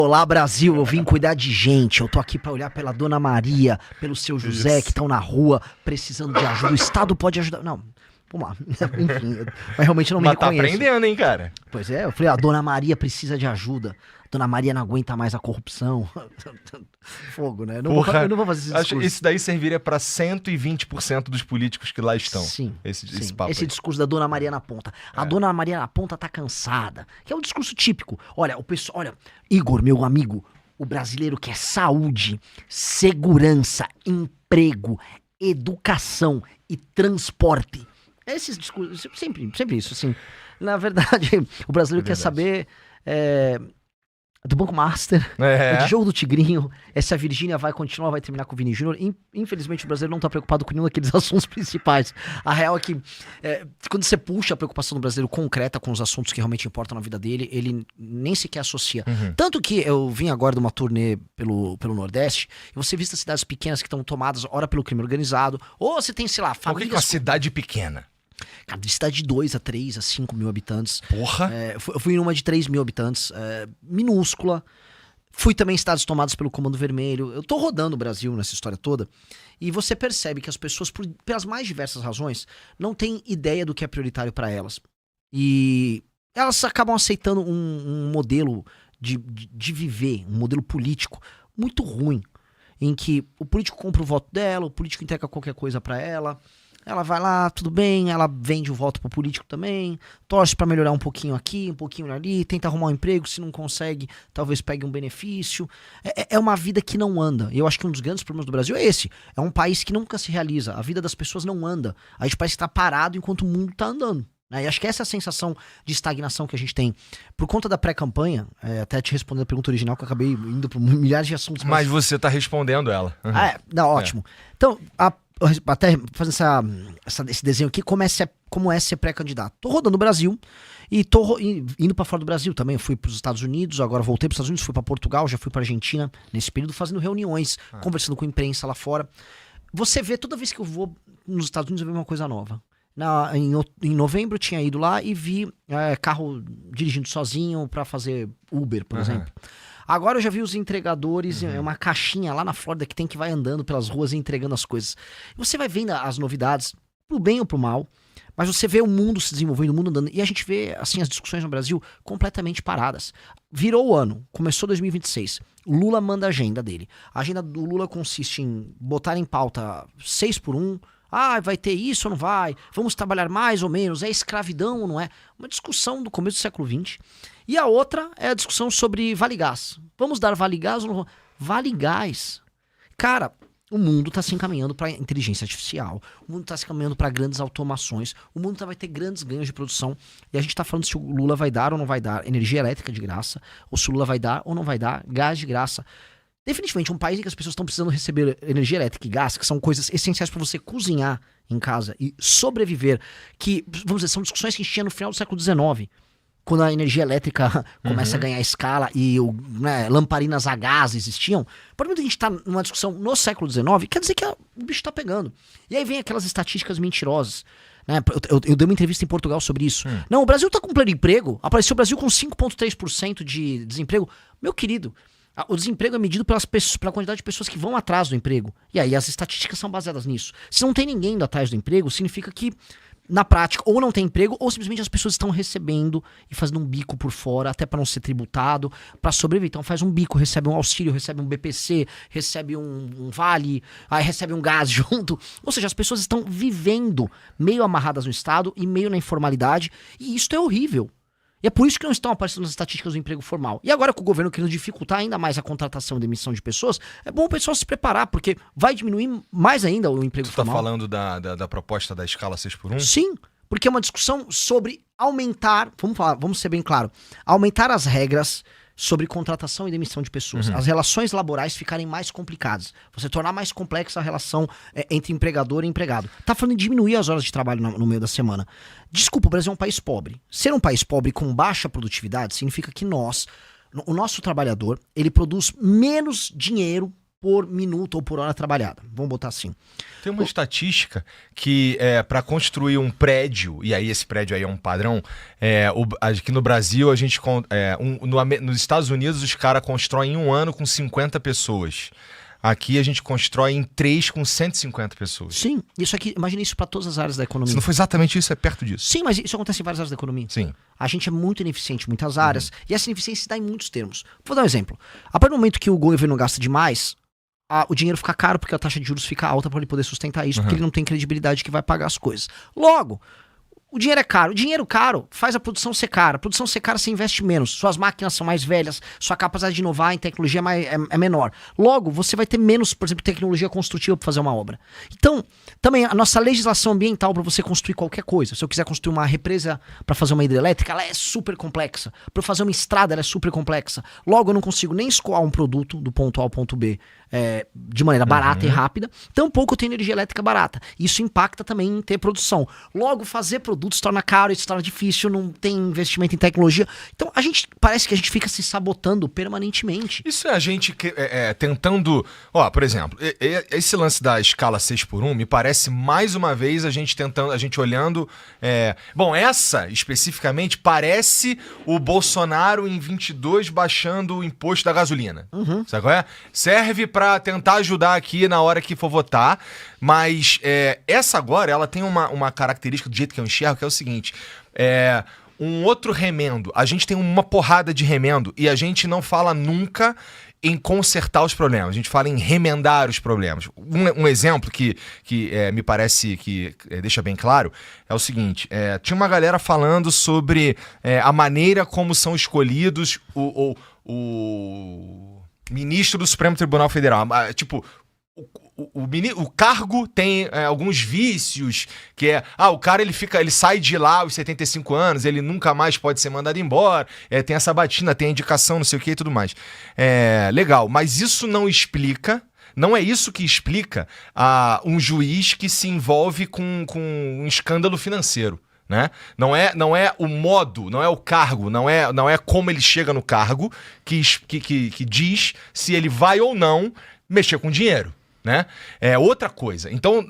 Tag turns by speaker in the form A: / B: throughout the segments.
A: Olá, Brasil, eu vim cuidar de gente. Eu tô aqui pra olhar pela Dona Maria, pelo seu José, que estão na rua precisando de ajuda. O Estado pode ajudar. Não, vamos lá. Enfim, mas realmente eu não me reconheço.
B: Mas tá aprendendo, hein, cara?
A: Pois é, eu falei, a Dona Maria precisa de ajuda. Dona Maria não aguenta mais a corrupção. Fogo, né? Eu não vou fazer esse discurso.
B: Acho que isso daí serviria pra 120% dos políticos que lá estão.
A: Sim,
B: esse papo
A: esse
B: aí.
A: discurso da Dona Maria na ponta. A Dona Maria na ponta tá cansada. Que é um discurso típico. Olha, o pessoal, olha, Igor, meu amigo, o brasileiro quer saúde, segurança, emprego, educação e transporte. Esses discursos, sempre isso, assim. Na verdade, o brasileiro quer saber do Banco Master, do jogo do Tigrinho, se a Virgínia vai continuar, vai terminar com o Vini Júnior. Infelizmente, o brasileiro não tá preocupado com nenhum daqueles assuntos principais. A real é que, quando você puxa a preocupação do brasileiro concreta com os assuntos que realmente importam na vida dele, ele nem sequer associa. Tanto que eu vim agora de uma turnê pelo Nordeste, e você vista cidades pequenas que estão tomadas, ora pelo crime organizado, ou você tem, sei lá,
B: famílias... Por que uma cidade pequena?
A: Cara, de cidade de 2 a 3 a 5 mil habitantes.
B: Porra!
A: Eu fui numa de 3 mil habitantes, minúscula. Fui também em cidades tomadas pelo Comando Vermelho. Eu tô rodando o Brasil nessa história toda. E você percebe que as pessoas, pelas mais diversas razões, não têm ideia do que é prioritário para elas. E elas acabam aceitando um modelo de viver, um modelo político muito ruim. Em que o político compra o voto dela, o político entrega qualquer coisa para ela. Ela vai lá, tudo bem, ela vende o voto pro político também, torce pra melhorar um pouquinho aqui, um pouquinho ali, tenta arrumar um emprego, se não consegue, talvez pegue um benefício. É uma vida que não anda. E eu acho que um dos grandes problemas do Brasil é esse. É um país que nunca se realiza, a vida das pessoas não anda. A gente parece que tá parado enquanto o mundo tá andando. E acho que essa é a sensação de estagnação que a gente tem. Por conta da pré-campanha, até te respondendo a pergunta original, que eu acabei indo por milhares de assuntos.
B: Mas você tá respondendo ela.
A: Não, ótimo. Então, até fazendo esse desenho aqui, como é ser pré-candidato. Tô rodando o Brasil e tô indo pra fora do Brasil também. Eu fui pros Estados Unidos, agora voltei pros Estados Unidos, fui pra Portugal, já fui pra Argentina, nesse período fazendo reuniões, conversando com a imprensa lá fora. Você vê, toda vez que eu vou nos Estados Unidos, eu vejo uma coisa nova. Em novembro eu tinha ido lá e vi carro dirigindo sozinho pra fazer Uber, por exemplo. Agora eu já vi os entregadores, uma caixinha lá na Flórida que vai andando pelas ruas e entregando as coisas. Você vai vendo as novidades, pro bem ou pro mal, mas você vê o mundo se desenvolvendo, o mundo andando, e a gente vê, assim, as discussões no Brasil completamente paradas. Virou o ano, começou 2026, o Lula manda a agenda dele. A agenda do Lula consiste em botar em pauta 6 por 1, vai ter isso ou não vai? Vamos trabalhar mais ou menos? É escravidão ou não é? Uma discussão do começo do século XX. E a outra é a discussão sobre Vale Gás. Vamos dar Vale Gás ou não? Vale Gás. Cara, o mundo está se encaminhando para inteligência artificial. O mundo está se encaminhando para grandes automações. O mundo vai ter grandes ganhos de produção. E a gente está falando se o Lula vai dar ou não vai dar energia elétrica de graça. Ou se o Lula vai dar ou não vai dar gás de graça. Definitivamente, um país em que as pessoas estão precisando receber energia elétrica e gás, que são coisas essenciais para você cozinhar em casa e sobreviver, que, vamos dizer, são discussões que a gente tinha no final do século XIX, quando a energia elétrica começa a ganhar escala e lamparinas a gás existiam. Por exemplo, a gente está numa discussão no século XIX, quer dizer que o bicho está pegando. E aí vem aquelas estatísticas mentirosas. Eu dei uma entrevista em Portugal sobre isso. Não, o Brasil está com pleno emprego, apareceu o Brasil com 5,3% de desemprego. Meu querido, o desemprego é medido pela quantidade de pessoas que vão atrás do emprego. E aí as estatísticas são baseadas nisso. Se não tem ninguém indo atrás do emprego, significa que, na prática, ou não tem emprego, ou simplesmente as pessoas estão recebendo e fazendo um bico por fora, até para não ser tributado, para sobreviver. Então faz um bico, recebe um auxílio, recebe um BPC, recebe um vale, aí recebe um gás junto. Ou seja, as pessoas estão vivendo meio amarradas no Estado e meio na informalidade, e isso é horrível. E é por isso que não estão aparecendo nas estatísticas do emprego formal. E agora com o governo querendo dificultar ainda mais a contratação e demissão de pessoas, é bom o pessoal se preparar, porque vai diminuir mais ainda o emprego formal.
B: Você está falando da proposta da escala 6 por 1?
A: Sim, porque é uma discussão sobre aumentar, vamos ser bem claro, aumentar as regras sobre contratação e demissão de pessoas. As relações laborais ficarem mais complicadas. Você tornar mais complexa a relação entre empregador e empregado. Tá falando de diminuir as horas de trabalho no meio da semana. Desculpa, o Brasil é um país pobre. Ser um país pobre com baixa produtividade significa que o nosso trabalhador, ele produz menos dinheiro por minuto ou por hora trabalhada. Vamos botar assim.
B: Tem uma estatística que para construir um prédio, e aí esse prédio aí é um padrão, aqui no Brasil a gente nos Estados Unidos os caras constroem em um ano com 50 pessoas. Aqui a gente constrói em 3 com 150 pessoas.
A: Sim, isso aqui, imagina isso para todas as áreas da economia.
B: Se não for exatamente isso, é perto disso.
A: Sim, mas isso acontece em várias áreas da economia.
B: Sim.
A: A gente é muito ineficiente em muitas áreas, e essa ineficiência se dá em muitos termos. Vou dar um exemplo. A partir do momento que o governo gasta demais, o dinheiro fica caro porque a taxa de juros fica alta para ele poder sustentar isso, porque ele não tem credibilidade que vai pagar as coisas. Logo, o dinheiro é caro. O dinheiro caro faz a produção ser cara. A produção ser cara, você investe menos. Suas máquinas são mais velhas, sua capacidade de inovar em tecnologia é menor. Logo, você vai ter menos, por exemplo, tecnologia construtiva para fazer uma obra. Então, também a nossa legislação ambiental para você construir qualquer coisa. Se eu quiser construir uma represa para fazer uma hidrelétrica, ela é super complexa. Para eu fazer uma estrada, ela é super complexa. Logo, eu não consigo nem escoar um produto do ponto A ao ponto B de maneira barata e rápida. Tampouco eu tenho energia elétrica barata. Isso impacta também em ter produção. Logo, fazer produtos se torna caro, isso se torna difícil, não tem investimento em tecnologia. Então, parece que a gente fica se sabotando permanentemente.
B: Isso é a gente tentando... por exemplo, esse lance da escala 6x1 me parece mais uma vez a gente olhando... essa especificamente parece o Bolsonaro em 22 baixando o imposto da gasolina. Sabe qual é? Serve para tentar ajudar aqui na hora que for votar, mas essa agora, ela tem uma característica do jeito que eu enxergo, que é o seguinte, um outro remendo, a gente tem uma porrada de remendo e a gente não fala nunca em consertar os problemas, a gente fala em remendar os problemas. Um exemplo que me parece que deixa bem claro é o seguinte, tinha uma galera falando sobre a maneira como são escolhidos o ministro do Supremo Tribunal Federal. Tipo, o cargo tem alguns vícios, que o cara ele sai de lá aos 75 anos, ele nunca mais pode ser mandado embora, tem essa batina, tem a indicação, não sei o que e tudo mais. Legal, mas isso não explica, não é isso que explica um juiz que se envolve com um escândalo financeiro. Né? Não é o modo, não é o cargo, não é como ele chega no cargo que diz se ele vai ou não mexer com dinheiro. Né? Outra coisa. Então,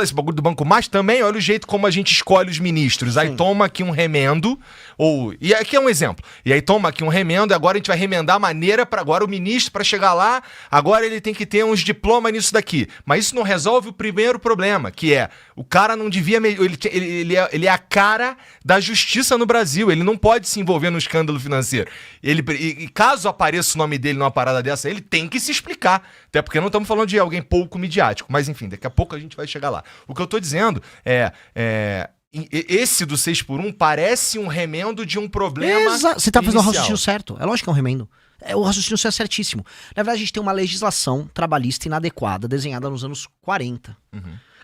B: esse bagulho do Banco Mais também, olha o jeito como a gente escolhe os ministros. Sim. Aí toma aqui um remendo, e aqui é um exemplo. E aí toma aqui um remendo, e agora a gente vai remendar a maneira para agora o ministro, para chegar lá, agora ele tem que ter uns diplomas nisso daqui. Mas isso não resolve o primeiro problema, que o cara não devia... Ele é a cara da justiça no Brasil, ele não pode se envolver no escândalo financeiro. E caso apareça o nome dele numa parada dessa, ele tem que se explicar. Até porque não estamos falando de alguém pouco midiático, mas enfim, daqui a pouco a gente vai chegar lá. O que eu tô dizendo esse do 6x1 parece um remendo de um problema.
A: Você tá fazendo o raciocínio certo. É lógico que é um remendo. O raciocínio é certíssimo. Na verdade, a gente tem uma legislação trabalhista inadequada desenhada nos anos 40.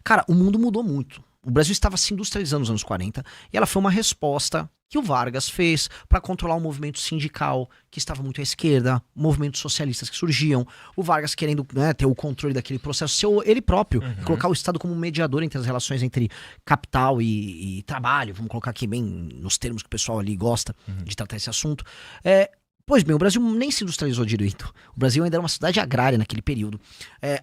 A: Cara, o mundo mudou muito. O Brasil estava se industrializando nos anos 40 e ela foi uma resposta que o Vargas fez para controlar o movimento sindical, que estava muito à esquerda, movimentos socialistas que surgiam, o Vargas querendo ter o controle daquele processo, ele próprio, colocar o Estado como mediador entre as relações entre capital e trabalho, vamos colocar aqui bem nos termos que o pessoal ali gosta de tratar esse assunto. Pois bem, o Brasil nem se industrializou direito. O Brasil ainda era uma cidade agrária naquele período.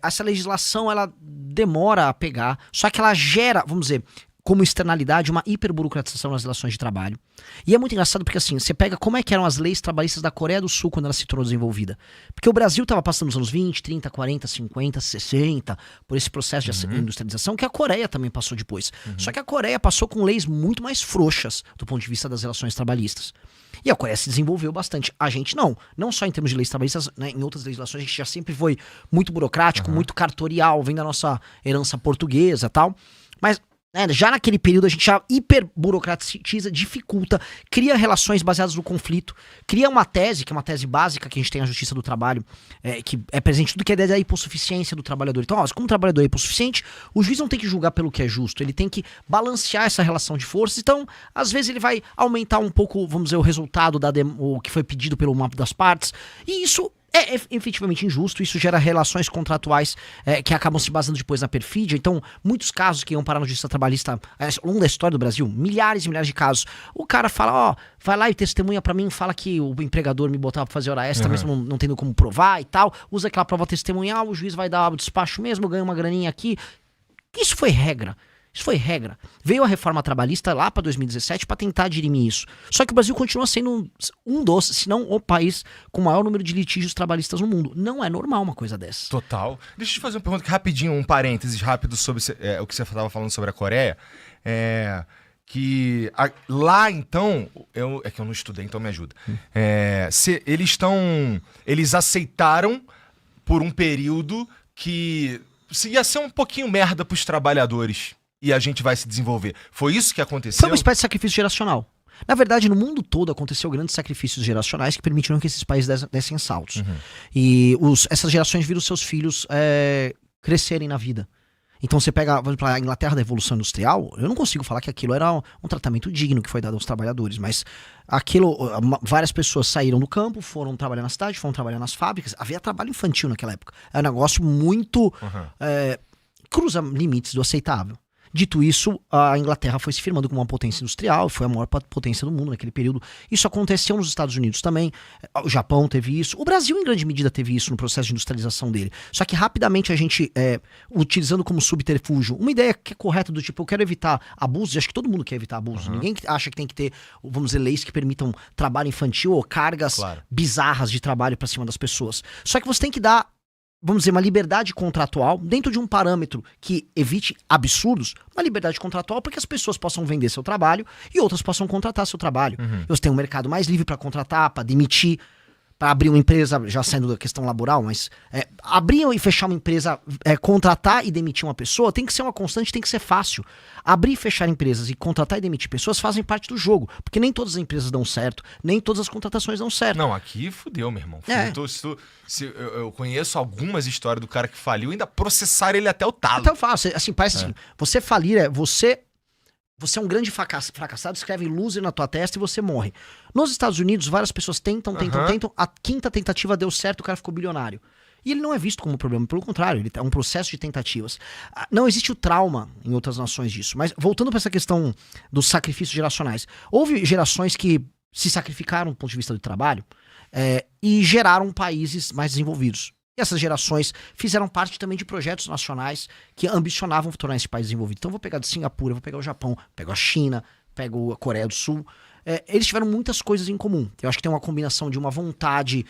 A: Essa legislação, ela demora a pegar, só que ela gera, vamos dizer, como externalidade, uma hiperburocratização nas relações de trabalho. E é muito engraçado porque, assim, você pega como é que eram as leis trabalhistas da Coreia do Sul quando ela se tornou desenvolvida. Porque o Brasil estava passando nos anos 20, 30, 40, 50, 60, por esse processo de industrialização, que a Coreia também passou depois. Só que a Coreia passou com leis muito mais frouxas do ponto de vista das relações trabalhistas. E a Coreia se desenvolveu bastante. A gente não só em termos de leis trabalhistas, né, em outras legislações a gente já sempre foi muito burocrático, muito cartorial, vem da nossa herança portuguesa e tal. Mas já naquele período a gente já hiperburocratiza, dificulta, cria relações baseadas no conflito, cria uma tese, que é uma tese básica que a gente tem na Justiça do Trabalho, que é presente tudo que é a ideia da hipossuficiência do trabalhador. Então, como o trabalhador é hipossuficiente, o juiz não tem que julgar pelo que é justo, ele tem que balancear essa relação de forças. Então, às vezes ele vai aumentar um pouco, vamos dizer, o resultado o que foi pedido pelo uma das partes, e isso É efetivamente injusto, isso gera relações contratuais que acabam se basando depois na perfídia. Então, muitos casos que iam parar na justiça trabalhista ao longo da história do Brasil, milhares e milhares de casos, o cara fala, vai lá e testemunha pra mim, fala que o empregador me botava pra fazer hora extra, mesmo não tendo como provar e tal, usa aquela prova testemunhal, o juiz vai dar o despacho mesmo, ganha uma graninha aqui. Isso foi regra. Isso foi regra. Veio a reforma trabalhista lá para 2017 para tentar dirimir isso. Só que o Brasil continua sendo um dos, se não o país com o maior número de litígios trabalhistas no mundo. Não é normal uma coisa dessa.
B: Total. Deixa eu te fazer uma pergunta rapidinho, um parênteses rápido sobre o que você estava falando sobre a Coreia. Lá, então, é que eu não estudei, então me ajuda. Eles aceitaram por um período que ia ser um pouquinho merda pros trabalhadores. E a gente vai se desenvolver. Foi isso que aconteceu?
A: Foi uma espécie de sacrifício geracional. Na verdade, no mundo todo aconteceu grandes sacrifícios geracionais que permitiram que esses países dessem saltos. E essas gerações viram seus filhos crescerem na vida. Então você pega, vamos para a Inglaterra da Revolução Industrial, eu não consigo falar que aquilo era um tratamento digno que foi dado aos trabalhadores, mas várias pessoas saíram do campo, foram trabalhar na cidade, foram trabalhar nas fábricas, havia trabalho infantil naquela época. É um negócio muito... cruza limites do aceitável. Dito isso, a Inglaterra foi se firmando como uma potência industrial, foi a maior potência do mundo naquele período. Isso aconteceu nos Estados Unidos também, o Japão teve isso, o Brasil em grande medida teve isso no processo de industrialização dele. Só que rapidamente a gente, utilizando como subterfúgio, uma ideia que é correta do tipo, eu quero evitar abusos, e acho que todo mundo quer evitar abusos, ninguém acha que tem que ter, vamos dizer, leis que permitam trabalho infantil ou cargas bizarras de trabalho pra cima das pessoas. Só que você tem que dar, vamos dizer, uma liberdade contratual dentro de um parâmetro que evite absurdos, uma liberdade contratual para que as pessoas possam vender seu trabalho e outras possam contratar seu trabalho. Você tem um mercado mais livre para contratar, para demitir, para abrir uma empresa, já saindo da questão laboral, mas abrir e fechar uma empresa, contratar e demitir uma pessoa, tem que ser uma constante, tem que ser fácil. Abrir e fechar empresas e contratar e demitir pessoas fazem parte do jogo, porque nem todas as empresas dão certo, nem todas as contratações dão certo.
B: Não, aqui fudeu, meu irmão. Eu conheço algumas histórias do cara que faliu, ainda processaram ele até o talo.
A: Então fácil, assim, parece assim, você falir você é um grande fracassado, escreve loser na tua testa e você morre. Nos Estados Unidos, várias pessoas tentam. A quinta tentativa deu certo, o cara ficou bilionário. E ele não é visto como problema, pelo contrário, ele é um processo de tentativas. Não existe o trauma em outras nações disso. Mas voltando para essa questão dos sacrifícios geracionais, houve gerações que se sacrificaram do ponto de vista do trabalho e geraram países mais desenvolvidos. E essas gerações fizeram parte também de projetos nacionais que ambicionavam tornar esse país desenvolvido. Então eu vou pegar de Singapura, vou pegar o Japão, pego a China, pego a Coreia do Sul. Eles tiveram muitas coisas em comum. Eu acho que tem uma combinação de uma vontade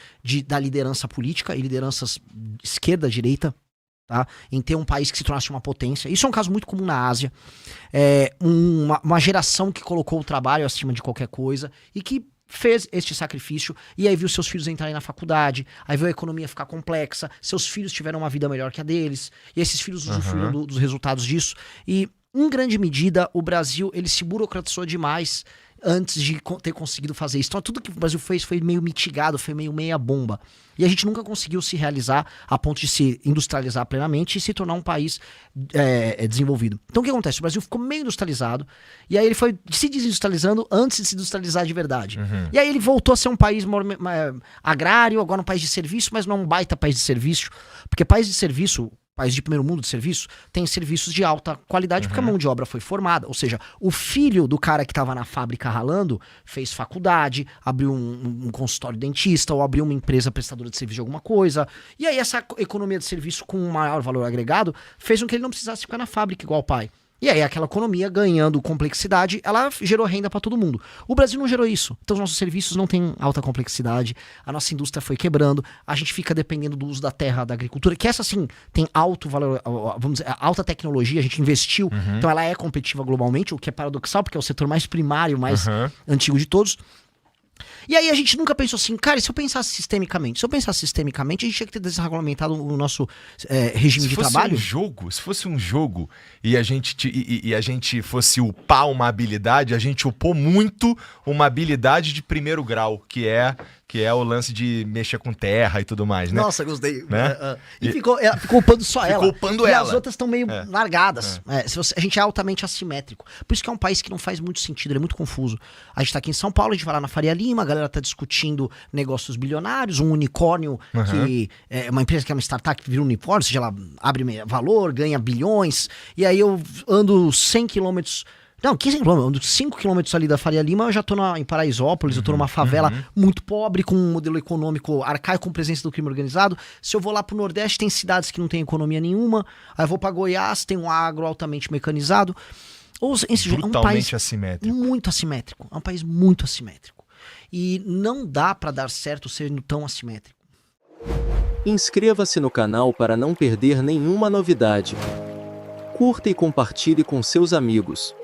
A: da liderança política e lideranças esquerda, direita, tá? Em ter um país que se tornasse uma potência. Isso é um caso muito comum na Ásia. Uma geração que colocou o trabalho acima de qualquer coisa e que fez este sacrifício, e aí viu seus filhos entrarem na faculdade, aí viu a economia ficar complexa, seus filhos tiveram uma vida melhor que a deles, e esses filhos usufruíram dos resultados disso. E, em grande medida, o Brasil, ele se burocratizou demais antes de ter conseguido fazer isso. Então tudo que o Brasil fez foi meio mitigado, foi meio meia bomba. E a gente nunca conseguiu se realizar a ponto de se industrializar plenamente e se tornar um país desenvolvido. Então o que acontece? O Brasil ficou meio industrializado e aí ele foi se desindustrializando antes de se industrializar de verdade. E aí ele voltou a ser um país agrário, agora um país de serviço, mas não um baita país de serviço, porque país de serviço, país de primeiro mundo de serviço, tem serviços de alta qualidade porque a mão de obra foi formada. Ou seja, o filho do cara que estava na fábrica ralando fez faculdade, abriu um consultório dentista ou abriu uma empresa prestadora de serviço de alguma coisa. E aí essa economia de serviço com um maior valor agregado fez com que ele não precisasse ficar na fábrica igual o pai. E aí aquela economia ganhando complexidade, ela gerou renda para todo mundo. O Brasil não gerou isso. Então os nossos serviços não têm alta complexidade, a nossa indústria foi quebrando, a gente fica dependendo do uso da terra, da agricultura, que essa sim tem alto valor, vamos dizer, alta tecnologia, a gente investiu, então ela é competitiva globalmente, o que é paradoxal, porque é o setor mais primário, mais antigo de todos. E aí a gente nunca pensou assim, cara, e se eu pensasse sistemicamente? Se eu pensasse sistemicamente, a gente tinha que ter desregulamentado o nosso regime de trabalho.
B: Se fosse um jogo e a gente fosse upar uma habilidade, a gente upou muito uma habilidade de primeiro grau, que é o lance de mexer com terra e tudo mais, né?
A: Nossa, gostei.
B: Né?
A: E ficou upando só ela.
B: Ficou upando
A: e
B: ela.
A: As outras estão meio largadas. A gente é altamente assimétrico. Por isso que é um país que não faz muito sentido, ele é muito confuso. A gente tá aqui em São Paulo, a gente vai lá na Faria Lima, a galera galera tá discutindo negócios bilionários, um unicórnio que é uma empresa que é uma startup que vira um unicórnio, ou seja, ela abre valor, ganha bilhões, e aí eu ando 100 quilômetros. Não, 15 km, ando 5 quilômetros ali da Faria Lima, eu já tô em Paraisópolis, eu tô numa favela muito pobre, com um modelo econômico arcaico, com presença do crime organizado. Se eu vou lá pro Nordeste, tem cidades que não tem economia nenhuma. Aí eu vou pra Goiás, tem um agro altamente mecanizado. É um país
B: assimétrico.
A: muito assimétrico. É um país muito assimétrico. E não dá pra dar certo sendo tão assimétrico.
C: Inscreva-se no canal para não perder nenhuma novidade. Curta e compartilhe com seus amigos.